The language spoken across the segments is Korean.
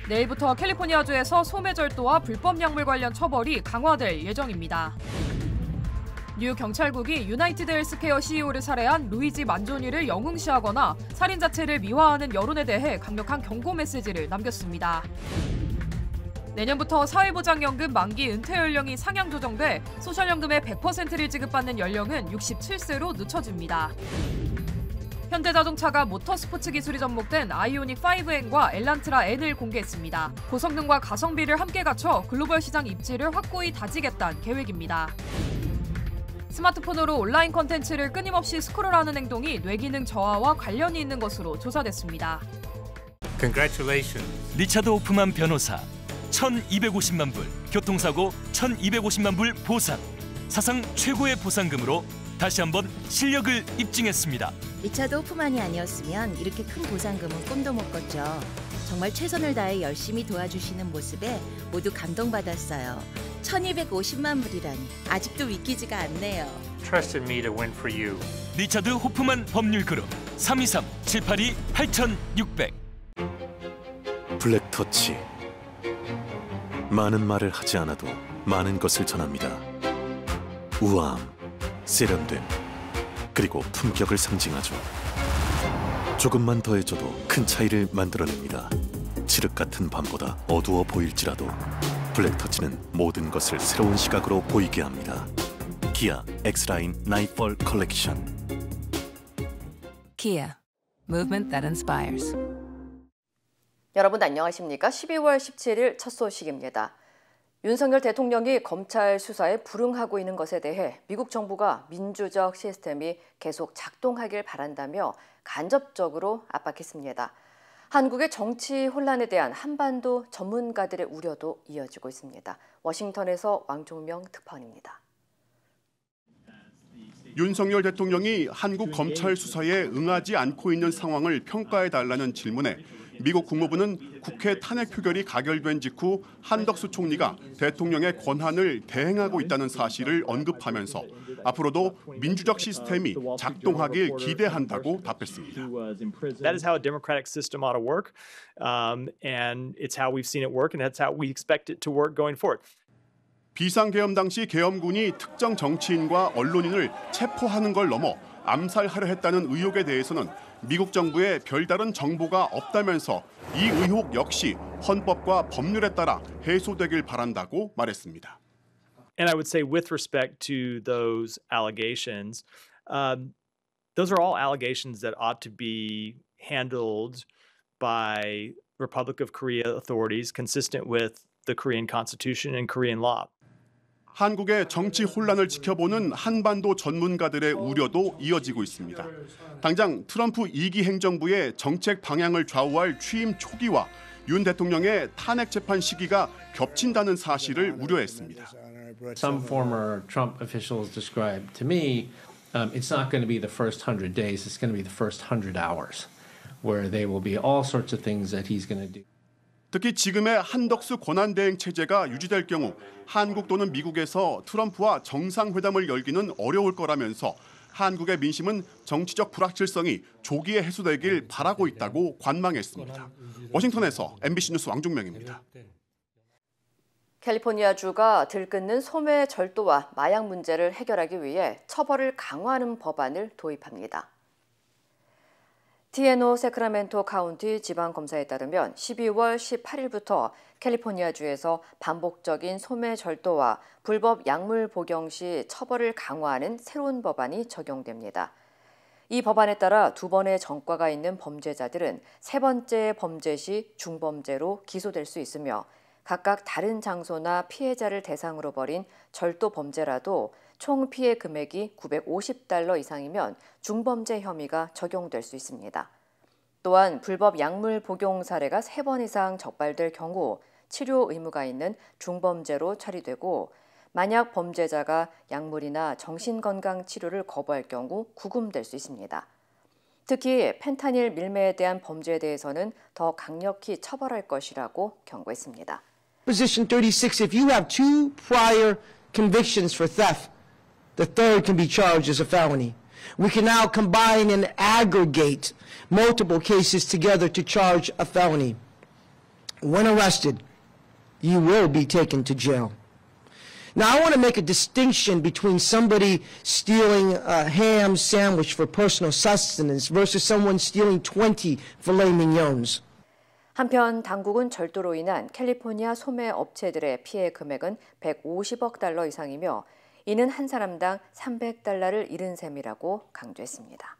내일부터 캘리포니아주에서 소매절도와 불법 약물 관련 처벌이 강화될 예정입니다. 뉴 경찰국이 유나이티드 헬스케어 CEO를 살해한 루이지 만조니를 영웅시하거나 살인 자체를 미화하는 여론에 대해 강력한 경고 메시지를 남겼습니다. 내년부터 사회보장연금 만기 은퇴 연령이 상향 조정돼 소셜연금의 100%를 지급받는 연령은 67세로 늦춰집니다. 현대자동차가 모터스포츠 기술이 접목된 아이오닉 5N과 엘란트라 N을 공개했습니다. 고성능과 가성비를 함께 갖춰 글로벌 시장 입지를 확고히 다지겠다는 계획입니다. 스마트폰으로 온라인 콘텐츠를 끊임없이 스크롤하는 행동이 뇌기능 저하와 관련이 있는 것으로 조사됐습니다. Congratulations. 리차드 호프만 변호사, 1,250만 불, 교통사고 1,250만 불 보상. 사상 최고의 보상금으로 다시 한번 실력을 입증했습니다. 리차드 호프만이 아니었으면 이렇게 큰 보상금은 꿈도 못 꿨죠. 정말 최선을 다해 열심히 도와주시는 모습에 모두 감동받았어요. 1,250만 불이라니 아직도 믿기지가 않네요. Trusted me to win for you. 리차드 호프만 법률그룹 323-782-8600. 블랙터치. 많은 말을 하지 않아도 많은 것을 전합니다. 우아함, 세련됨, 그리고 품격을 상징하죠. 조금만 더해줘도 큰 차이를 만들어냅니다. 칠흑 같은 밤보다 어두워 보일지라도 블랙터치는 모든 것을 새로운 시각으로 보이게 합니다. 기아 X라인 나이트폴 컬렉션. Kia, movement that inspires. 여러분 안녕하십니까? 12월 17일 첫 소식입니다. 윤석열 대통령이 검찰 수사에 불응하고 있는 것에 대해 미국 정부가 민주적 시스템이 계속 작동하길 바란다며 간접적으로 압박했습니다. 한국의 정치 혼란에 대한 한반도 전문가들의 우려도 이어지고 있습니다. 워싱턴에서 왕종명 특파원입니다. 윤석열 대통령이 한국 검찰 수사에 응하지 않고 있는 상황을 평가해달라는 질문에 미국 국무부는 국회 탄핵 표결이 가결된 직후 한덕수 총리가 대통령의 권한을 대행하고 있다는 사실을 언급하면서 앞으로도 민주적 시스템이 작동하길 기대한다고 답했습니다. That is how a democratic system ought to work, and it's how we've seen it work, and that's how we expect it to work going forward. 비상계엄 당시 계엄군이 특정 정치인과 언론인을 체포하는 걸 넘어 암살하려 했다는 의혹에 대해서는 미국 정부에 별다른 정보가 없다면서 이 의혹 역시 헌법과 법률에 따라 해소되길 바란다고 말했습니다. And I would say with respect to those allegations, those are all allegations that ought to be handled by Republic of Korea authorities consistent with the Korean Constitution and Korean law. 한국의 정치 혼란을 지켜보는 한반도 전문가들의 우려도 이어지고 있습니다. 당장 트럼프 2기 행정부의 정책 방향을 좌우할 취임 초기와 윤 대통령의 탄핵 재판 시기가 겹친다는 사실을 우려했습니다. Some former Trump officials described to me, it's not going to be the first 100 days, it's going to be the first 100 hours, where they will be all sorts of things that he's going to do. 특히 지금의 한덕수 권한대행 체제가 유지될 경우 한국 또는 미국에서 트럼프와 정상회담을 열기는 어려울 거라면서 한국의 민심은 정치적 불확실성이 조기에 해소되길 바라고 있다고 관망했습니다. 워싱턴에서 MBC 뉴스 왕종명입니다. 캘리포니아주가 들끓는 소매 절도와 마약 문제를 해결하기 위해 처벌을 강화하는 법안을 도입합니다. 티에노 세크라멘토 카운티 지방검사에 따르면 12월 18일부터 캘리포니아주에서 반복적인 소매 절도와 불법 약물 복용 시 처벌을 강화하는 새로운 법안이 적용됩니다. 이 법안에 따라 2번의 전과가 있는 범죄자들은 3번째 범죄 시 중범죄로 기소될 수 있으며 각각 다른 장소나 피해자를 대상으로 벌인 절도 범죄라도 총 피해 금액이 $950 이상이면 중범죄 혐의가 적용될 수 있습니다. 또한 불법 약물 복용 사례가 3번 이상 적발될 경우 치료 의무가 있는 중범죄로 처리되고 만약 범죄자가 약물이나 정신건강 치료를 거부할 경우 구금될 수 있습니다. 특히 펜타닐 밀매에 대한 범죄에 대해서는 더 강력히 처벌할 것이라고 경고했습니다. Proposition 36, if you have 2 prior convictions for theft, the third can be charged as a felony. We can now combine and aggregate multiple cases together to charge a felony. When arrested, you will be taken to jail. Now, I want to make a distinction between somebody stealing a ham sandwich for personal sustenance versus someone stealing 20 filet mignons. 한편 당국은 절도로 인한 캘리포니아 소매 업체들의 피해 금액은 150억 달러 이상이며 이는 한 사람당 300달러를 잃은 셈이라고 강조했습니다.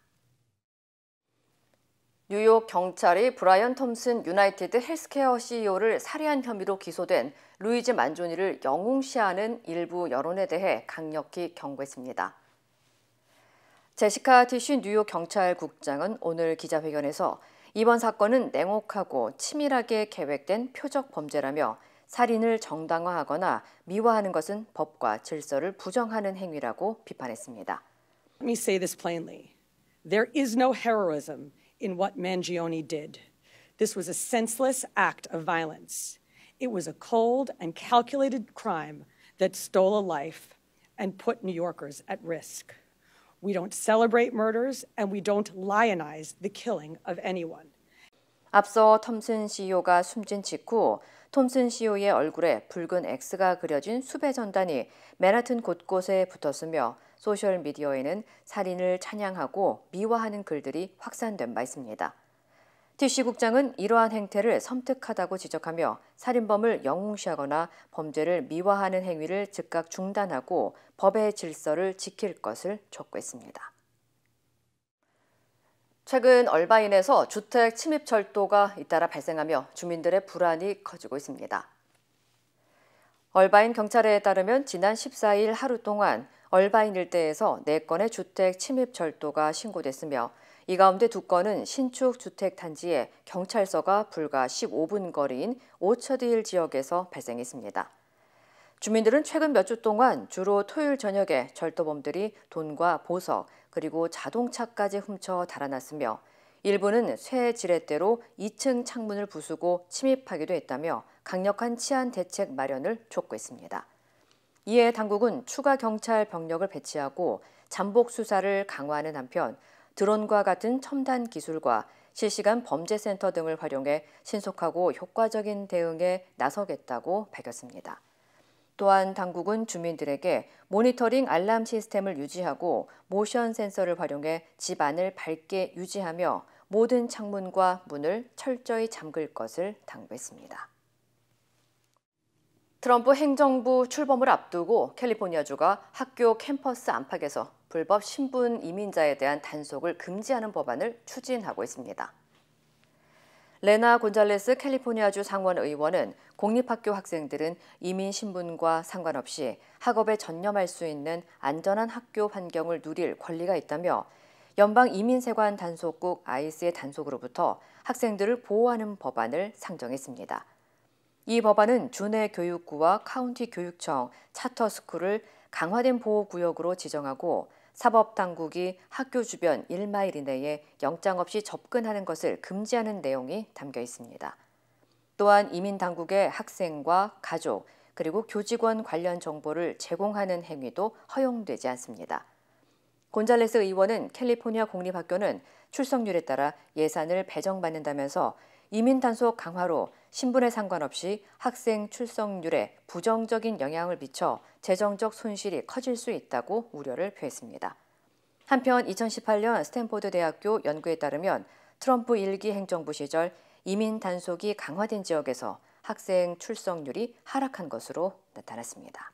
뉴욕 경찰이 브라이언 톰슨 유나이티드 헬스케어 CEO를 살해한 혐의로 기소된 루이지 만조니를 영웅시하는 일부 여론에 대해 강력히 경고했습니다. 제시카 티쉬 뉴욕 경찰국장은 오늘 기자회견에서 이번 사건은 냉혹하고 치밀하게 계획된 표적 범죄라며 살인을 정당화하거나 미화하는 것은 법과 질서를 부정하는 행위라고 비판했습니다. Let me say this plainly. There is no heroism in what Mangione did. This was a senseless act of violence. It was a cold and calculated crime that stole a life and put New Yorkers at risk. We don't celebrate murders and we don't lionize the killing of anyone. 앞서 톰슨 CEO가 숨진 직후 톰슨 CEO의 얼굴에 붉은 X가 그려진 수배 전단이 맨하튼 곳곳에 붙었으며 소셜미디어에는 살인을 찬양하고 미화하는 글들이 확산된 바 있습니다. 티쉬 국장은 이러한 행태를 섬뜩하다고 지적하며 살인범을 영웅시하거나 범죄를 미화하는 행위를 즉각 중단하고 법의 질서를 지킬 것을 촉구했습니다. 최근 얼바인에서 주택 침입 절도가 잇따라 발생하며 주민들의 불안이 커지고 있습니다. 얼바인 경찰에 따르면 지난 14일 하루 동안 얼바인 일대에서 4건의 주택 침입 절도가 신고됐으며 이 가운데 2건은 신축 주택 단지에 경찰서가 불과 15분 거리인 오처드힐 지역에서 발생했습니다. 주민들은 최근 몇 주 동안 주로 토요일 저녁에 절도범들이 돈과 보석 그리고 자동차까지 훔쳐 달아났으며 일부는 쇠 지렛대로 2층 창문을 부수고 침입하기도 했다며 강력한 치안 대책 마련을 촉구했습니다. 이에 당국은 추가 경찰 병력을 배치하고 잠복 수사를 강화하는 한편 드론과 같은 첨단 기술과 실시간 범죄센터 등을 활용해 신속하고 효과적인 대응에 나서겠다고 밝혔습니다. 또한 당국은 주민들에게 모니터링 알람 시스템을 유지하고 모션 센서를 활용해 집 안을 밝게 유지하며 모든 창문과 문을 철저히 잠글 것을 당부했습니다. 트럼프 행정부 출범을 앞두고 캘리포니아주가 학교 캠퍼스 안팎에서 불법 신분 이민자에 대한 단속을 금지하는 법안을 추진하고 있습니다. 레나 곤잘레스 캘리포니아주 상원 의원은 공립학교 학생들은 이민 신분과 상관없이 학업에 전념할 수 있는 안전한 학교 환경을 누릴 권리가 있다며 연방 이민세관 단속국 ICE의 단속으로부터 학생들을 보호하는 법안을 상정했습니다. 이 법안은 주내 교육구와 카운티 교육청, 차터스쿨을 강화된 보호구역으로 지정하고 사법당국이 학교 주변 1마일 이내에 영장 없이 접근하는 것을 금지하는 내용이 담겨 있습니다. 또한 이민당국의 학생과 가족, 그리고 교직원 관련 정보를 제공하는 행위도 허용되지 않습니다. 곤잘레스 의원은 캘리포니아 공립학교는 출석률에 따라 예산을 배정받는다면서 이민 단속 강화로 신분에 상관없이 학생 출석률에 부정적인 영향을 미쳐 재정적 손실이 커질 수 있다고 우려를 표했습니다. 한편 2018년 스탠포드 대학교 연구에 따르면 트럼프 1기 행정부 시절 이민 단속이 강화된 지역에서 학생 출석률이 하락한 것으로 나타났습니다.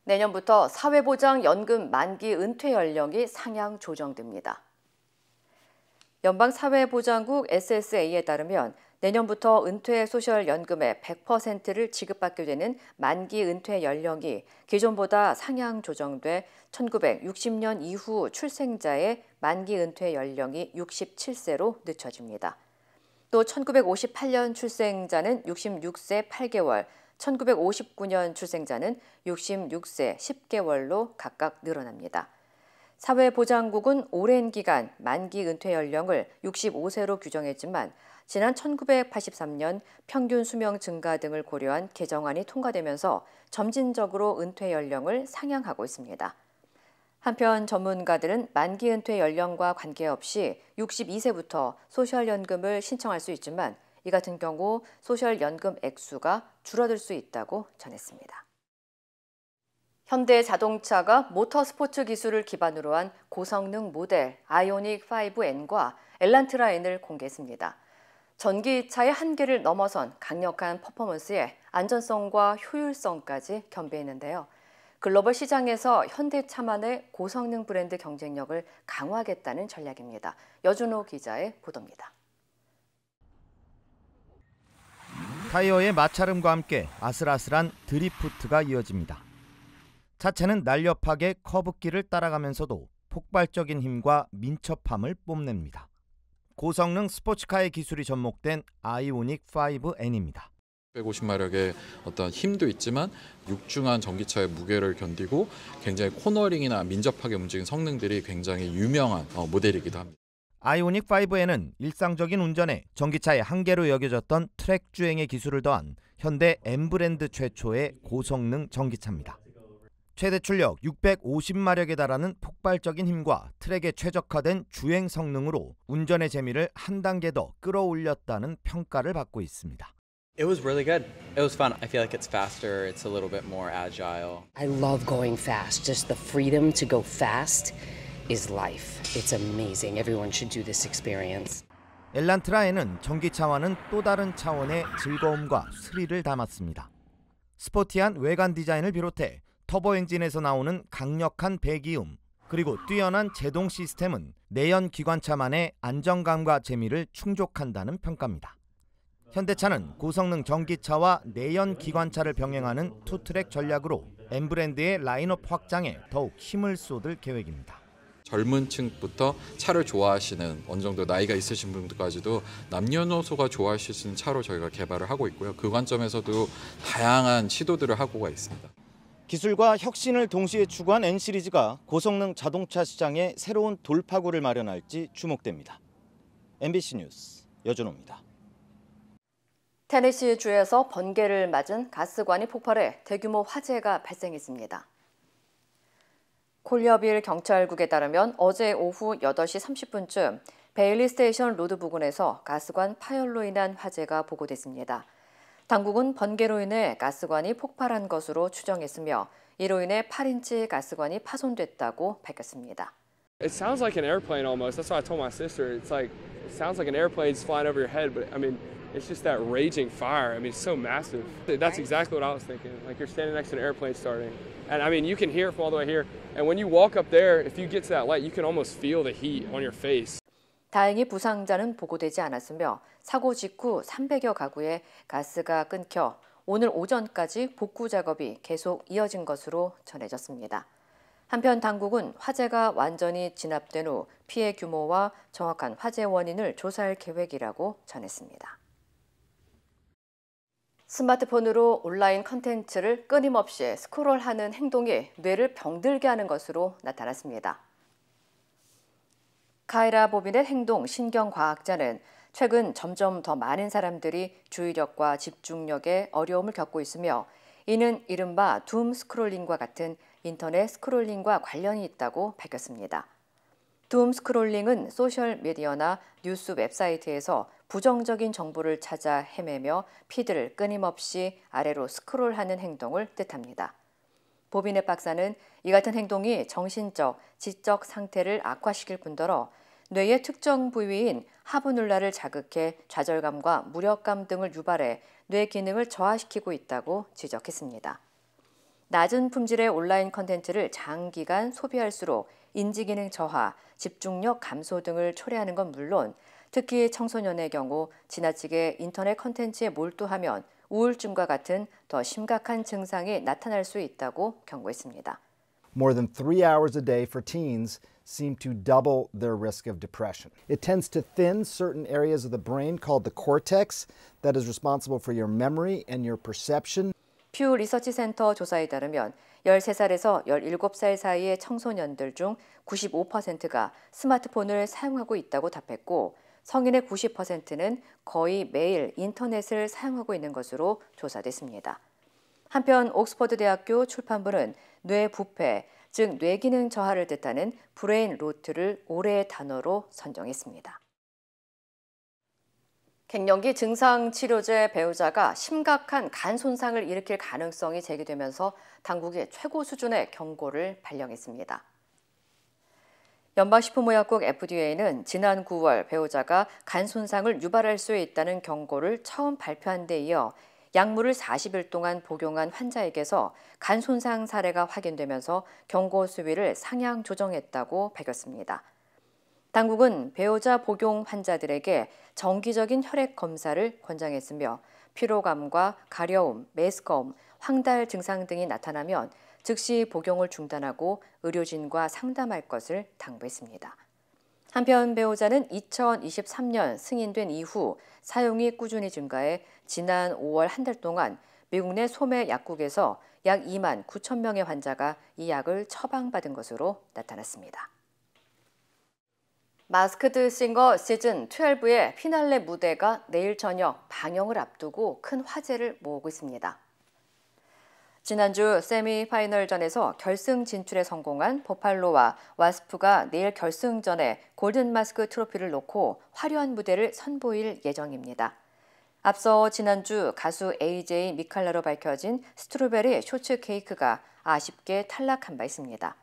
내년부터 사회보장연금 만기 은퇴 연령이 상향 조정됩니다. 연방사회보장국 SSA에 따르면 내년부터 은퇴 소셜연금의 100%를 지급받게 되는 만기 은퇴 연령이 기존보다 상향 조정돼 1960년 이후 출생자의 만기 은퇴 연령이 67세로 늦춰집니다. 또 1958년 출생자는 66세 8개월, 1959년 출생자는 66세 10개월로 각각 늘어납니다. 사회보장국은 오랜 기간 만기 은퇴 연령을 65세로 규정했지만 지난 1983년 평균 수명 증가 등을 고려한 개정안이 통과되면서 점진적으로 은퇴 연령을 상향하고 있습니다. 한편 전문가들은 만기 은퇴 연령과 관계없이 62세부터 소셜연금을 신청할 수 있지만 이 같은 경우 소셜연금 액수가 줄어들 수 있다고 전했습니다. 현대자동차가 모터스포츠 기술을 기반으로 한 고성능 모델 아이오닉 5N과 엘란트라 N을 공개했습니다. 전기차의 한계를 넘어선 강력한 퍼포먼스에 안전성과 효율성까지 겸비했는데요. 글로벌 시장에서 현대차만의 고성능 브랜드 경쟁력을 강화하겠다는 전략입니다. 여준호 기자의 보도입니다. 타이어의 마찰음과 함께 아슬아슬한 드리프트가 이어집니다. 차체는 날렵하게 커브길을 따라가면서도 폭발적인 힘과 민첩함을 뽐냅니다. 고성능 스포츠카의 기술이 접목된 아이오닉 5N입니다. 150마력의 어떤 힘도 있지만 육중한 전기차의 무게를 견디고 굉장히 코너링이나 민첩하게 움직이는 성능들이 굉장히 유명한 모델이기도 합니다. 아이오닉 5N은 일상적인 운전에 전기차의 한계로 여겨졌던 트랙 주행의 기술을 더한 현대 M 브랜드 최초의 고성능 전기차입니다. 최대 출력 650마력에 달하는 폭발적인 힘과 트랙에 최적화된 주행 성능으로 운전의 재미를 한 단계 더 끌어올렸다는 평가를 받고 있습니다. It was really good. It was fun. I feel like it's faster. It's a little bit more agile. I love going fast. Just the freedom to go fast is life. It's amazing. Everyone should do this experience. 엘란트라에는 전기차와는 또 다른 차원의 즐거움과 스릴을 담았습니다. 스포티한 외관 디자인을 비롯해 터보 엔진에서 나오는 강력한 배기음, 그리고 뛰어난 제동 시스템은 내연 기관차만의 안정감과 재미를 충족한다는 평가입니다. 현대차는 고성능 전기차와 내연 기관차를 병행하는 투트랙 전략으로 M 브랜드의 라인업 확장에 더욱 힘을 쏟을 계획입니다. 젊은 층부터 차를 좋아하시는 어느 정도 나이가 있으신 분들까지도 남녀노소가 좋아하실 수 있는 차로 저희가 개발을 하고 있고요. 그 관점에서도 다양한 시도들을 하고가 있습니다. 기술과 혁신을 동시에 추구한 N시리즈가 고성능 자동차 시장에 새로운 돌파구를 마련할지 주목됩니다. MBC 뉴스 여준호입니다. 테네시주에서 번개를 맞은 가스관이 폭발해 대규모 화재가 발생했습니다. 콜리어빌 경찰국에 따르면 어제 오후 8시 30분쯤 베일리 스테이션 로드 부근에서 가스관 파열로 인한 화재가 보고됐습니다. 당국은 번개로 인해 가스관이 폭발한 것으로 추정했으며 이로 인해 8인치 가스관이 파손됐다고 밝혔습니다. It sounds like an airplane almost. That's why I told my sister. It sounds like an airplane's flying over your head, but I mean, it's just that raging fire. I mean, it's so massive. That's exactly what I was thinking. Like you're standing next to an airplane starting. And I mean, you can hear it from all the way here. And when you walk up there, if you get to that light, you can almost feel the heat on your face. 다행히 부상자는 보고되지 않았으며 사고 직후 300여 가구에 가스가 끊겨 오늘 오전까지 복구 작업이 계속 이어진 것으로 전해졌습니다. 한편 당국은 화재가 완전히 진압된 후 피해 규모와 정확한 화재 원인을 조사할 계획이라고 전했습니다. 스마트폰으로 온라인 컨텐츠를 끊임없이 스크롤하는 행동이 뇌를 병들게 하는 것으로 나타났습니다. 카이라 보비넷 행동 신경과학자는 최근 점점 더 많은 사람들이 주의력과 집중력에 어려움을 겪고 있으며 이는 이른바 둠 스크롤링과 같은 인터넷 스크롤링과 관련이 있다고 밝혔습니다. 둠 스크롤링은 소셜미디어나 뉴스 웹사이트에서 부정적인 정보를 찾아 헤매며 피드를 끊임없이 아래로 스크롤하는 행동을 뜻합니다. 보비넷 박사는 이 같은 행동이 정신적, 지적 상태를 악화시킬 뿐더러 뇌의 특정 부위인 하부눌라를 자극해 좌절감과 무력감 등을 유발해 뇌 기능을 저하시키고 있다고 지적했습니다. 낮은 품질의 온라인 컨텐츠를 장기간 소비할수록 인지기능 저하, 집중력 감소 등을 초래하는 건 물론 특히 청소년의 경우 지나치게 인터넷 컨텐츠에 몰두하면 우울증과 같은 더 심각한 증상이 나타날 수 있다고 경고했습니다. More than 3 hours a day for teens seem to double their risk of depression. It tends to thin certain areas of the brain called the cortex that is responsible for your memory and your perception. 퓨 리서치 센터 조사에 따르면 13살에서 17살 사이의 청소년들 중 95%가 스마트폰을 사용하고 있다고 답했고 성인의 90%는 거의 매일 인터넷을 사용하고 있는 것으로 조사됐습니다. 한편 옥스퍼드 대학교 출판부는 뇌부패, 즉 뇌기능 저하를 뜻하는 브레인 로트를 올해의 단어로 선정했습니다. 갱년기 증상치료제 배우자가 심각한 간 손상을 일으킬 가능성이 제기되면서 당국이 최고 수준의 경고를 발령했습니다. 연방식품의약국 FDA는 지난 9월 배우자가 간 손상을 유발할 수 있다는 경고를 처음 발표한 데 이어 약물을 40일 동안 복용한 환자에게서 간 손상 사례가 확인되면서 경고 수위를 상향 조정했다고 밝혔습니다. 당국은 배우자 복용 환자들에게 정기적인 혈액 검사를 권장했으며 피로감과 가려움, 메스꺼움, 황달 증상 등이 나타나면 즉시 복용을 중단하고 의료진과 상담할 것을 당부했습니다. 한편 배우자는 2023년 승인된 이후 사용이 꾸준히 증가해 지난 5월 한 달 동안 미국 내 소매 약국에서 약 2만 9천 명의 환자가 이 약을 처방받은 것으로 나타났습니다. 마스크드 싱어 시즌 12의 피날레 무대가 내일 저녁 방영을 앞두고 큰 화제를 모으고 있습니다. 지난주 세미파이널전에서 결승 진출에 성공한 버팔로와 와스프가 내일 결승전에 골든마스크 트로피를 놓고 화려한 무대를 선보일 예정입니다. 앞서 지난주 가수 AJ 미칼라로 밝혀진 스트로베리 쇼츠 케이크가 아쉽게 탈락한 바 있습니다.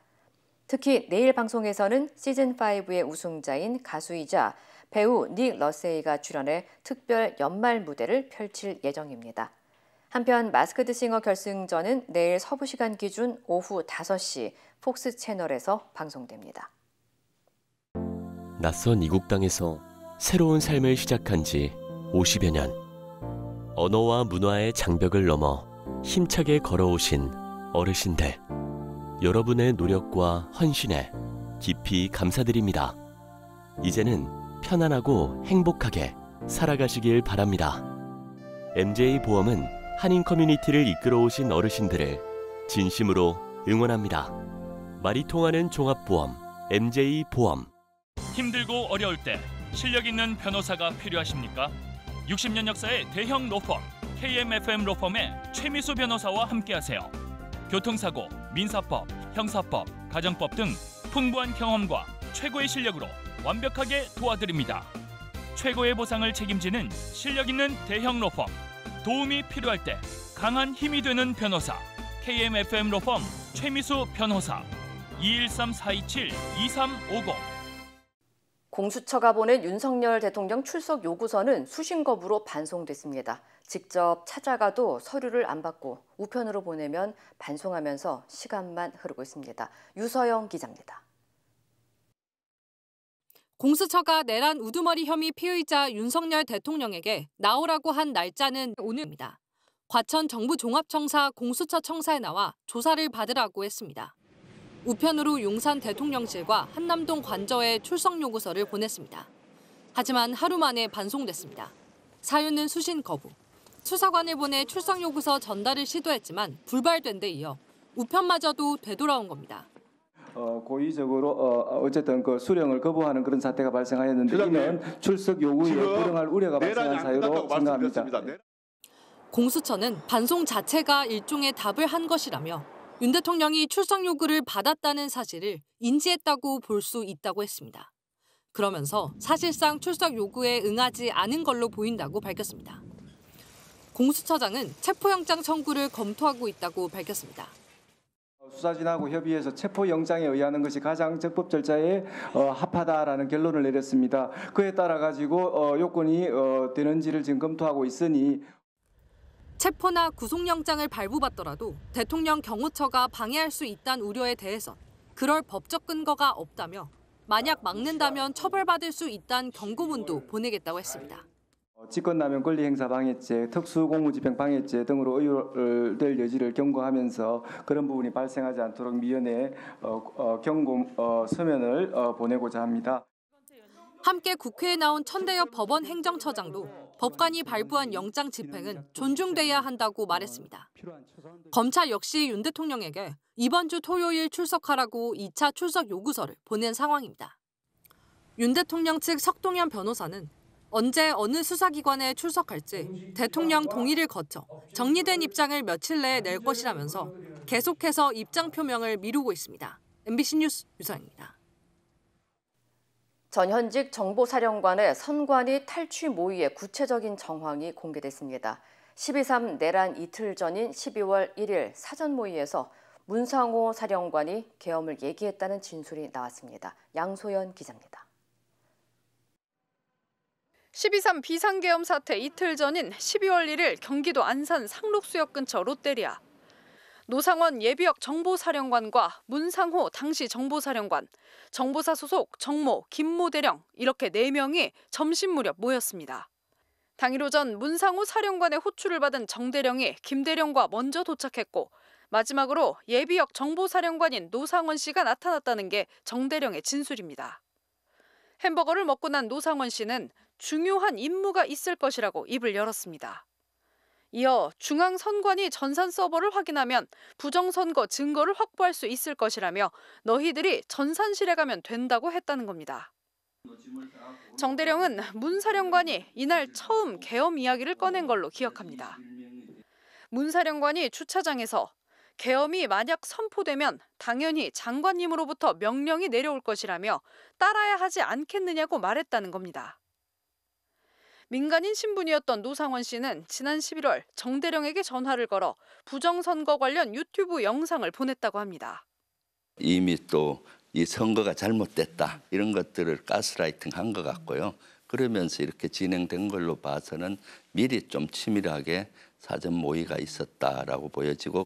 특히 내일 방송에서는 시즌5의 우승자인 가수이자 배우 닉 러세이가 출연해 특별 연말 무대를 펼칠 예정입니다. 한편 마스크드 싱어 결승전은 내일 서부 시간 기준 오후 5시 폭스 채널에서 방송됩니다. 낯선 이국 땅에서 새로운 삶을 시작한 지 50여 년. 언어와 문화의 장벽을 넘어 힘차게 걸어오신 어르신들. 여러분의 노력과 헌신에 깊이 감사드립니다. 이제는 편안하고 행복하게 살아가시길 바랍니다. MJ보험은 한인 커뮤니티를 이끌어오신 어르신들을 진심으로 응원합니다. 말이 통하는 종합보험 MJ보험. 힘들고 어려울 때 실력 있는 변호사가 필요하십니까? 60년 역사의 대형 로펌 KMFM 로펌의 최미수 변호사와 함께하세요. 교통사고, 민사법, 형사법, 가정법 등 풍부한 경험과 최고의 실력으로 완벽하게 도와드립니다. 최고의 보상을 책임지는 실력 있는 대형 로펌. 도움이 필요할 때 강한 힘이 되는 변호사. KMFM 로펌 최미수 변호사. 213-427-2350. 공수처가 보낸 윤석열 대통령 출석 요구서는 수신 거부로 반송됐습니다. 직접 찾아가도 서류를 안 받고 우편으로 보내면 반송하면서 시간만 흐르고 있습니다. 유서영 기자입니다. 공수처가 내란 우두머리 혐의 피의자 윤석열 대통령에게 나오라고 한 날짜는 오늘입니다. 과천 정부종합청사 공수처 청사에 나와 조사를 받으라고 했습니다. 우편으로 용산 대통령실과 한남동 관저에 출석 요구서를 보냈습니다. 하지만 하루 만에 반송됐습니다. 사유는 수신 거부. 수사관을 보내 출석 요구서 전달을 시도했지만 불발된 데 이어 우편마저도 되돌아온 겁니다. 고의적으로 어쨌든 그 수령을 거부하는 그런 사태가 발생하였는데 이는 출석 요구에 불응할 우려가 발생한 사유로 생각합니다. 공수처는 반송 자체가 일종의 답을 한 것이라며 윤 대통령이 출석 요구를 받았다는 사실을 인지했다고 볼 수 있다고 했습니다. 그러면서 사실상 출석 요구에 응하지 않은 걸로 보인다고 밝혔습니다. 공수처장은 체포영장 청구를 검토하고 있다고 밝혔습니다. 수사진하고 협의해서 체포영장에 의하는 것이 가장 적법 절차에 합하다라는 결론을 내렸습니다. 그에 따라 가지고 요건이 되는지를 지금 검토하고 있으니 체포나 구속영장을 발부받더라도 대통령 경호처가 방해할 수 있다는 우려에 대해선 그럴 법적 근거가 없다며 만약 막는다면 처벌받을 수 있다는 경고문도 보내겠다고 했습니다. 직권남용 권리행사방해죄, 특수공무집행방해죄 등으로 의율될 여지를 경고하면서 그런 부분이 발생하지 않도록 미연에 경고 서면을 보내고자 합니다. 함께 국회에 나온 천대엽 법원 행정처장도 법관이 발부한 영장 집행은 존중돼야 한다고 말했습니다. 검찰 역시 윤 대통령에게 이번 주 토요일 출석하라고 2차 출석 요구서를 보낸 상황입니다. 윤 대통령 측 석동현 변호사는 언제 어느 수사기관에 출석할지 대통령 동의를 거쳐 정리된 입장을 며칠 내에 낼 것이라면서 계속해서 입장 표명을 미루고 있습니다. MBC 뉴스 유서입니다. 전현직 정보사령관의 선관위 탈취 모의의 구체적인 정황이 공개됐습니다. 12.3 내란 이틀 전인 12월 1일 사전 모의에서 문상호 사령관이 계엄을 얘기했다는 진술이 나왔습니다. 양소연 기자입니다. 12.3 비상계엄 사태 이틀 전인 12월 1일 경기도 안산 상록수역 근처 롯데리아. 노상원 예비역 정보사령관과 문상호 당시 정보사령관, 정보사 소속 정모, 김모 대령 이렇게 4명이 점심 무렵 모였습니다. 당일 오전 문상호 사령관의 호출을 받은 정 대령이 김 대령과 먼저 도착했고 마지막으로 예비역 정보사령관인 노상원 씨가 나타났다는 게 정 대령의 진술입니다. 햄버거를 먹고 난 노상원 씨는 중요한 임무가 있을 것이라고 입을 열었습니다. 이어 중앙선관위 전산 서버를 확인하면 부정선거 증거를 확보할 수 있을 것이라며 너희들이 전산실에 가면 된다고 했다는 겁니다. 정 대령은 문 사령관이 이날 처음 계엄 이야기를 꺼낸 걸로 기억합니다. 문 사령관이 주차장에서 계엄이 만약 선포되면 당연히 장관님으로부터 명령이 내려올 것이라며 따라야 하지 않겠느냐고 말했다는 겁니다. 민간인 신분이었던 노상원 씨는 지난 11월 정 대령에게 전화를 걸어 부정선거 관련 유튜브 영상을 보냈다고 합니다. 이미 또 이 선거가 잘못됐다 이런 것들을 가스라이팅 한 것 같고요. 그러면서 이렇게 진행된 걸로 봐서는 미리 좀 치밀하게 사전 모의가 있었다라고 보여지고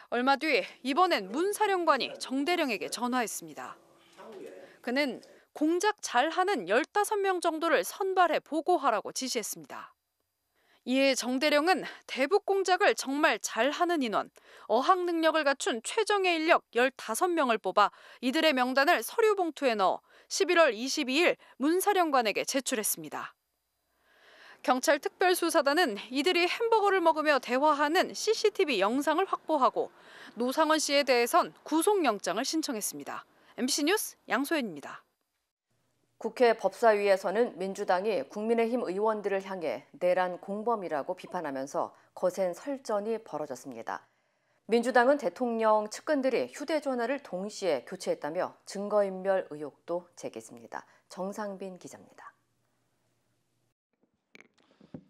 얼마 뒤 이번엔 문 사령관이 정 대령에게 전화했습니다. 그는 공작 잘하는 15명 정도를 선발해 보고하라고 지시했습니다. 이에 정 대령은 대북 공작을 정말 잘하는 인원, 어학 능력을 갖춘 최정예 인력 15명을 뽑아 이들의 명단을 서류 봉투에 넣어 11월 22일 문 사령관에게 제출했습니다. 경찰 특별수사단은 이들이 햄버거를 먹으며 대화하는 CCTV 영상을 확보하고 노상원 씨에 대해선 구속영장을 신청했습니다. MBC 뉴스 양소연입니다. 국회 법사위에서는 민주당이 국민의힘 의원들을 향해 내란 공범이라고 비판하면서 거센 설전이 벌어졌습니다. 민주당은 대통령 측근들이 휴대전화를 동시에 교체했다며 증거인멸 의혹도 제기했습니다. 정상빈 기자입니다.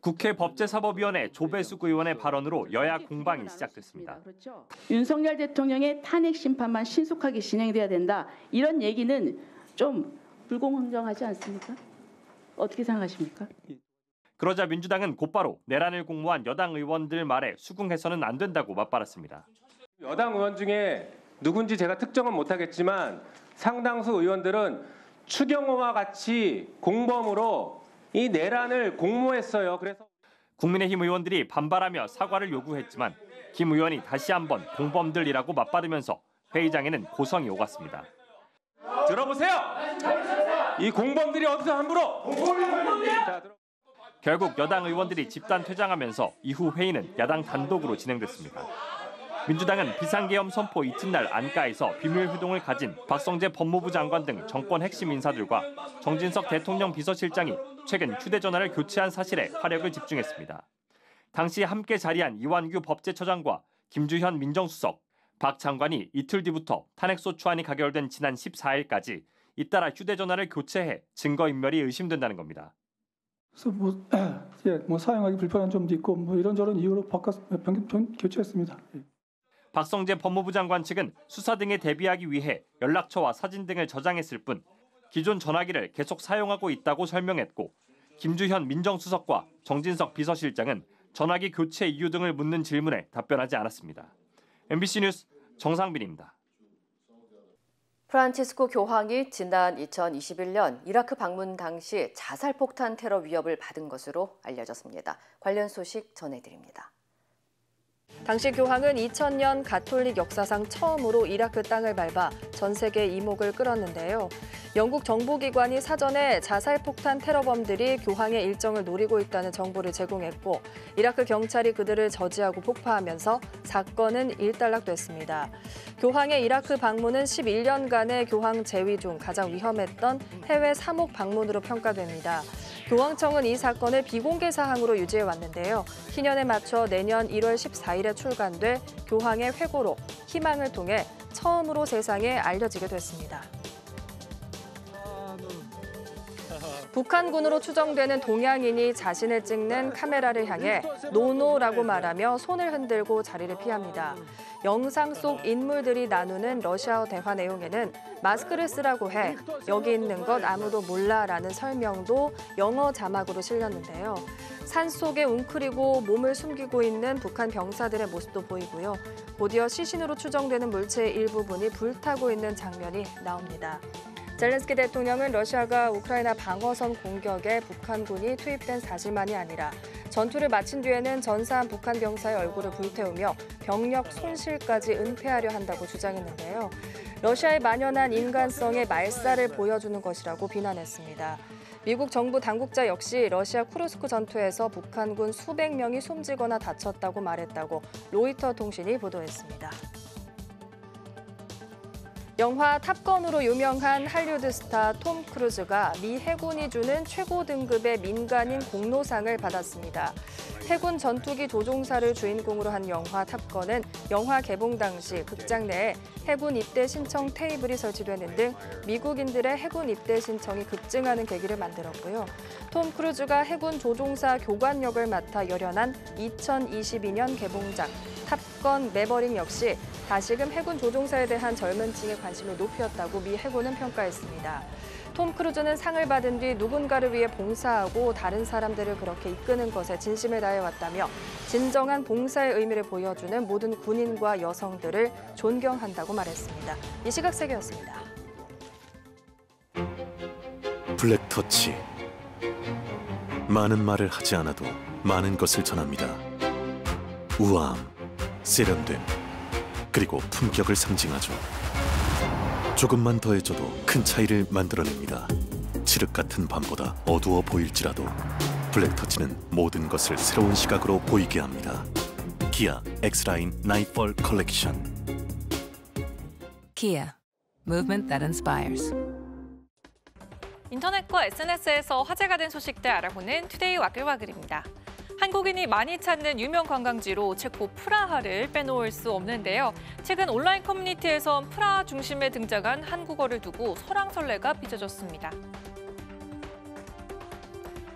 국회 법제사법위원회 조배숙 의원의 발언으로 여야 공방이 시작됐습니다. 윤석열 대통령의 탄핵 심판만 신속하게 진행돼야 된다. 이런 얘기는 좀 불공정하지 않습니까? 어떻게 생각하십니까? 그러자 민주당은 곧바로 내란을 공모한 여당 의원들 말에 수긍해서는 안 된다고 맞받았습니다. 여당 의원 중에 누군지 제가 특정은 못하겠지만 상당수 의원들은 추경호와 같이 공범으로 이 내란을 공모했어요. 그래서 국민의힘 의원들이 반발하며 사과를 요구했지만 김 의원이 다시 한번 공범들이라고 맞받으면서 회의장에는 고성이 오갔습니다. 들어보세요. 이 공범들이 어디서 함부로 결국 여당 의원들이 집단 퇴장하면서 이후 회의는 야당 단독으로 진행됐습니다. 민주당은 비상계엄 선포 이튿날 안가에서 비밀회동을 가진 박성재 법무부 장관 등 정권 핵심 인사들과 정진석 대통령 비서실장이 최근 휴대전화를 교체한 사실에 화력을 집중했습니다. 당시 함께 자리한 이완규 법제처장과 김주현 민정수석, 박 장관이 이틀 뒤부터 탄핵소추안이 가결된 지난 14일까지 잇따라 휴대전화를 교체해 증거인멸이 의심된다는 겁니다. 그래서 사용하기 불편한 점도 있고 이런저런 이유로 교체했습니다. 박성재 법무부 장관 측은 수사 등에 대비하기 위해 연락처와 사진 등을 저장했을 뿐 기존 전화기를 계속 사용하고 있다고 설명했고 김주현 민정수석과 정진석 비서실장은 전화기 교체 이유 등을 묻는 질문에 답변하지 않았습니다. MBC 뉴스 정상빈입니다. 프란치스코 교황이 지난 2021년 이라크 방문 당시 자살폭탄 테러 위협을 받은 것으로 알려졌습니다. 관련 소식 전해드립니다. 당시 교황은 2000년 가톨릭 역사상 처음으로 이라크 땅을 밟아 전 세계 이목을 끌었는데요. 영국 정보기관이 사전에 자살폭탄 테러범들이 교황의 일정을 노리고 있다는 정보를 제공했고 이라크 경찰이 그들을 저지하고 폭파하면서 사건은 일단락됐습니다. 교황의 이라크 방문은 11년간의 교황 재위 중 가장 위험했던 해외 사목 방문으로 평가됩니다. 교황청은 이 사건을 비공개 사항으로 유지해 왔는데요. 희년에 맞춰 내년 1월 14일에 출간돼 교황의 회고록 희망을 통해 처음으로 세상에 알려지게 됐습니다. 북한군으로 추정되는 동양인이 자신을 찍는 카메라를 향해 노노라고 말하며 손을 흔들고 자리를 피합니다. 영상 속 인물들이 나누는 러시아어 대화 내용에는 마스크를 쓰라고 해 여기 있는 것 아무도 몰라라는 설명도 영어 자막으로 실렸는데요. 산속에 웅크리고 몸을 숨기고 있는 북한 병사들의 모습도 보이고요. 곧이어 시신으로 추정되는 물체의 일부분이 불타고 있는 장면이 나옵니다. 젤렌스키 대통령은 러시아가 우크라이나 방어선 공격에 북한군이 투입된 사실만이 아니라 전투를 마친 뒤에는 전사한 북한 병사의 얼굴을 불태우며 병력 손실까지 은폐하려 한다고 주장했는데요. 러시아의 만연한 인간성의 말살을 보여주는 것이라고 비난했습니다. 미국 정부 당국자 역시 러시아 쿠르스크 전투에서 북한군 수백 명이 숨지거나 다쳤다고 말했다고 로이터 통신이 보도했습니다. 영화 탑건으로 유명한 할리우드 스타 톰 크루즈가 미 해군이 주는 최고 등급의 민간인 공로상을 받았습니다. 해군 전투기 조종사를 주인공으로 한 영화 탑건은 영화 개봉 당시 극장 내에 해군 입대 신청 테이블이 설치되는 등 미국인들의 해군 입대 신청이 급증하는 계기를 만들었고요. 톰 크루즈가 해군 조종사 교관 역을 맡아 열연한 2022년 개봉작 탑건 매버릭 역시 다시금 해군 조종사에 대한 젊은 층의 관심을 높였다고 미 해군은 평가했습니다. 톰 크루즈는 상을 받은 뒤 누군가를 위해 봉사하고 다른 사람들을 그렇게 이끄는 것에 진심을 다해왔다며 진정한 봉사의 의미를 보여주는 모든 군인과 여성들을 존경한다고 말했습니다. 이 시각 세계였습니다. 블랙터치. 많은 말을 하지 않아도 많은 것을 전합니다. 우아함, 세련됨, 그리고 품격을 상징하죠. 조금만 더해줘도 큰 차이를 만들어냅니다. 칠흑 같은 밤보다 어두워 보일지라도 블랙터치는 모든 것을 새로운 시각으로 보이게 합니다. 기아 X라인 나이트폴 컬렉션. Kia, movement that inspires. 인터넷과 SNS에서 화제가 된 소식들 알아보는 투데이 와글와글입니다. 한국인이 많이 찾는 유명 관광지로 체코 프라하를 빼놓을 수 없는데요. 최근 온라인 커뮤니티에선 프라하 중심에 등장한 한국어를 두고 설왕설래가 빚어졌습니다.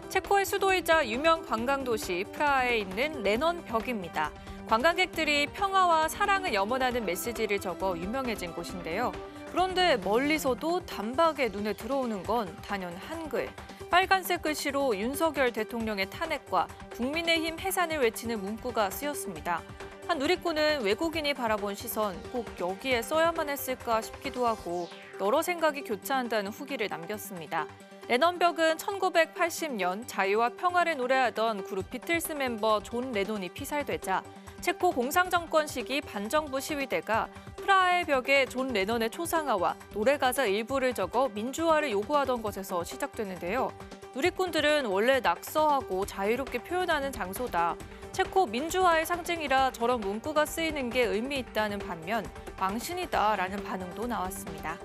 체코의 수도이자 유명 관광도시 프라하에 있는 레넌 벽입니다. 관광객들이 평화와 사랑을 염원하는 메시지를 적어 유명해진 곳인데요. 그런데 멀리서도 단박에 눈에 들어오는 건 단연 한글. 빨간색 글씨로 윤석열 대통령의 탄핵과 국민의힘 해산을 외치는 문구가 쓰였습니다. 한 누리꾼은 외국인이 바라본 시선 꼭 여기에 써야만 했을까 싶기도 하고 여러 생각이 교차한다는 후기를 남겼습니다. 레넌벽은 1980년 자유와 평화를 노래하던 그룹 비틀스 멤버 존 레논이 피살되자 체코 공상정권 시기 반정부 시위대가 프라하의 벽에 존 레넌의 초상화와 노래 가사 일부를 적어 민주화를 요구하던 것에서 시작되는데요. 누리꾼들은 원래 낙서하고 자유롭게 표현하는 장소다. 체코 민주화의 상징이라 저런 문구가 쓰이는 게 의미 있다는 반면 망신이다라는 반응도 나왔습니다.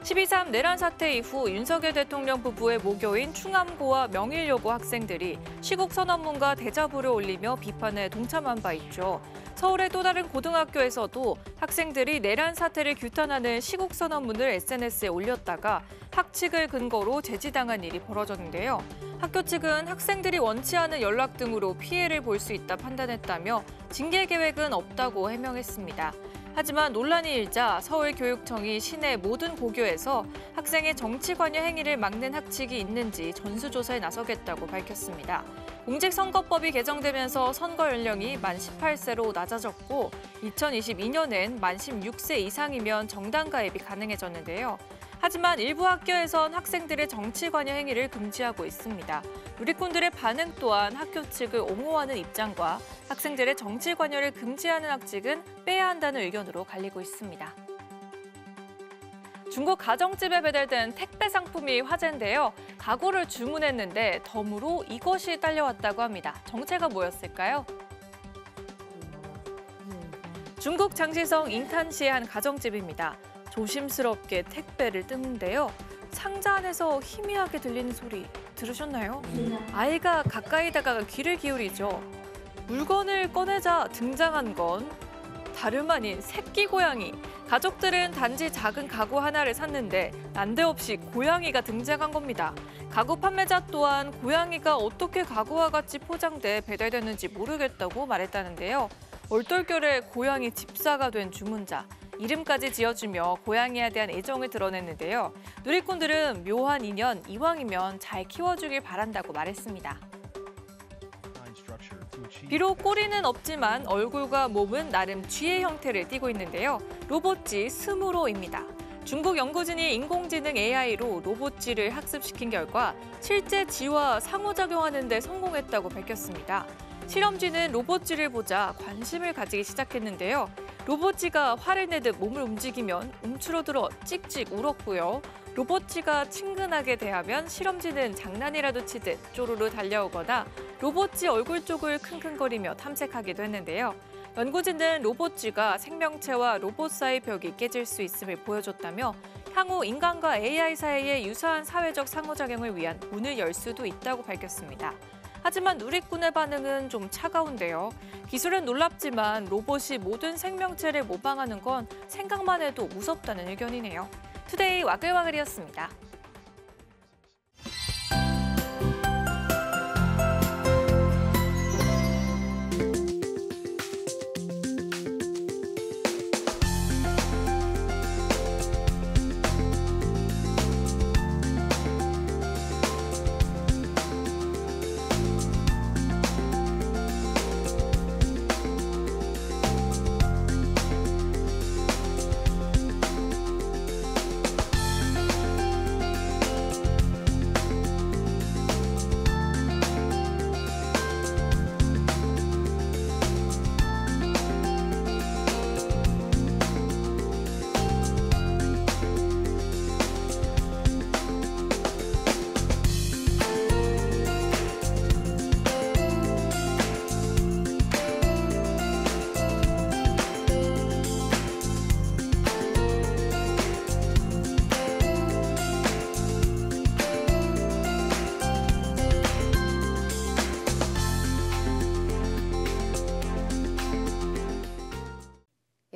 12.3 내란 사태 이후 윤석열 대통령 부부의 모교인 충암고와 명일여고 학생들이 시국 선언문과 대자보를 올리며 비판에 동참한 바 있죠. 서울의 또 다른 고등학교에서도 학생들이 내란 사태를 규탄하는 시국 선언문을 SNS에 올렸다가 학칙을 근거로 제지당한 일이 벌어졌는데요. 학교 측은 학생들이 원치 않은 연락 등으로 피해를 볼 수 있다 판단했다며 징계 계획은 없다고 해명했습니다. 하지만 논란이 일자 서울교육청이 시내 모든 고교에서 학생의 정치 관여 행위를 막는 학칙이 있는지 전수조사에 나서겠다고 밝혔습니다. 공직선거법이 개정되면서 선거 연령이 만 18세로 낮아졌고 2022년엔 만 16세 이상이면 정당 가입이 가능해졌는데요. 하지만 일부 학교에선 학생들의 정치 관여 행위를 금지하고 있습니다. 누리꾼들의 반응 또한 학교 측을 옹호하는 입장과 학생들의 정치 관여를 금지하는 학칙은 빼야 한다는 의견으로 갈리고 있습니다. 중국 가정집에 배달된 택배 상품이 화제인데요. 가구를 주문했는데 덤으로 이것이 딸려왔다고 합니다. 정체가 뭐였을까요? 중국 장시성 잉탄시의 한 가정집입니다. 조심스럽게 택배를 뜯는데요. 상자 안에서 희미하게 들리는 소리 들으셨나요? 아이가 가까이 다가가 귀를 기울이죠. 물건을 꺼내자 등장한 건 다름 아닌 새끼 고양이. 가족들은 단지 작은 가구 하나를 샀는데 난데없이 고양이가 등장한 겁니다. 가구 판매자 또한 고양이가 어떻게 가구와 같이 포장돼 배달됐는지 모르겠다고 말했다는데요. 얼떨결에 고양이 집사가 된 주문자. 이름까지 지어주며 고양이에 대한 애정을 드러냈는데요. 누리꾼들은 묘한 인연, 이왕이면 잘 키워주길 바란다고 말했습니다. 비록 꼬리는 없지만 얼굴과 몸은 나름 쥐의 형태를 띠고 있는데요. 로봇쥐 스무로입니다. 중국 연구진이 인공지능 AI로 로봇쥐를 학습시킨 결과 실제 쥐와 상호작용하는 데 성공했다고 밝혔습니다. 실험쥐는 로봇쥐를 보자 관심을 가지기 시작했는데요. 로봇쥐가 화를 내듯 몸을 움직이면 움츠러들어 찍찍 울었고요. 로봇쥐가 친근하게 대하면 실험쥐는 장난이라도 치듯 쪼르르 달려오거나 로봇쥐 얼굴 쪽을 킁킁거리며 탐색하기도 했는데요. 연구진은 로봇쥐가 생명체와 로봇 사이 벽이 깨질 수 있음을 보여줬다며 향후 인간과 AI 사이의 유사한 사회적 상호작용을 위한 문을 열 수도 있다고 밝혔습니다. 하지만 누리꾼의 반응은 좀 차가운데요. 기술은 놀랍지만 로봇이 모든 생명체를 모방하는 건 생각만 해도 무섭다는 의견이네요. 투데이 와글와글이었습니다.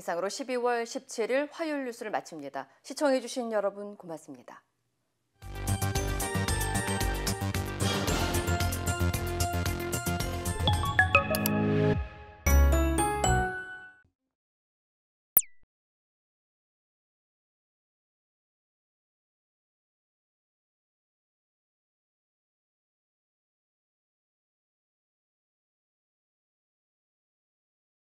이상으로 12월 17일 화요일 뉴스를 마칩니다. 시청해주신 여러분 고맙습니다.